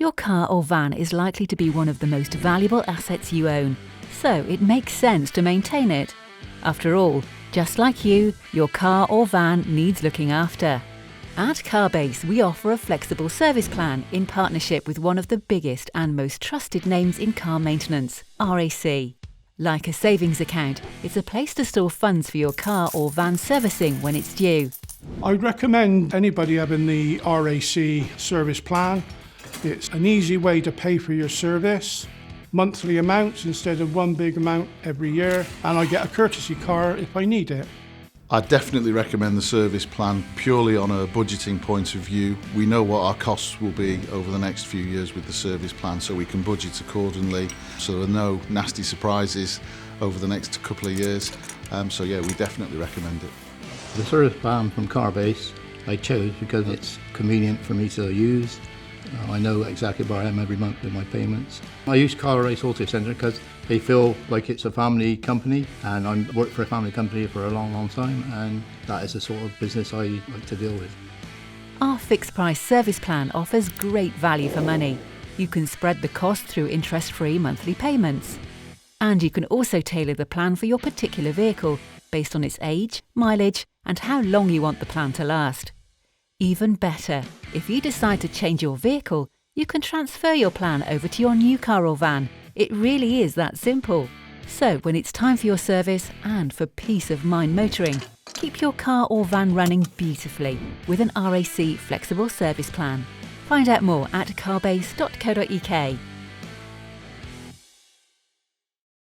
Your car or van is likely to be one of the most valuable assets you own, so it makes sense to maintain it. After all, just like you, your car or van needs looking after. At Carbase, we offer a flexible service plan in partnership with one of the biggest and most trusted names in car maintenance, RAC. Like a savings account, it's a place to store funds for your car or van servicing when it's due. I'd recommend anybody having the RAC service plan. It's an easy way to pay for your service, monthly amounts instead of one big amount every year, and I get a courtesy car if I need it. I definitely recommend the service plan purely on a budgeting point of view. We know what our costs will be over the next few years with the service plan, so we can budget accordingly, so there are no nasty surprises over the next couple of years. So yeah, we definitely recommend it. The service plan from Carbase I chose because it's convenient for me to use. I know exactly where I am every month with my payments. I use Carbase Auto Centre because they feel like it's a family company, and I've worked for a family company for a long time, and that is the sort of business I like to deal with. Our fixed price service plan offers great value for money. You can spread the cost through interest-free monthly payments. And you can also tailor the plan for your particular vehicle based on its age, mileage, and how long you want the plan to last. Even better, if you decide to change your vehicle, you can transfer your plan over to your new car or van. It really is that simple. So when it's time for your service and for peace of mind motoring, keep your car or van running beautifully with an RAC Flexible Service Plan. Find out more at carbase.co.uk.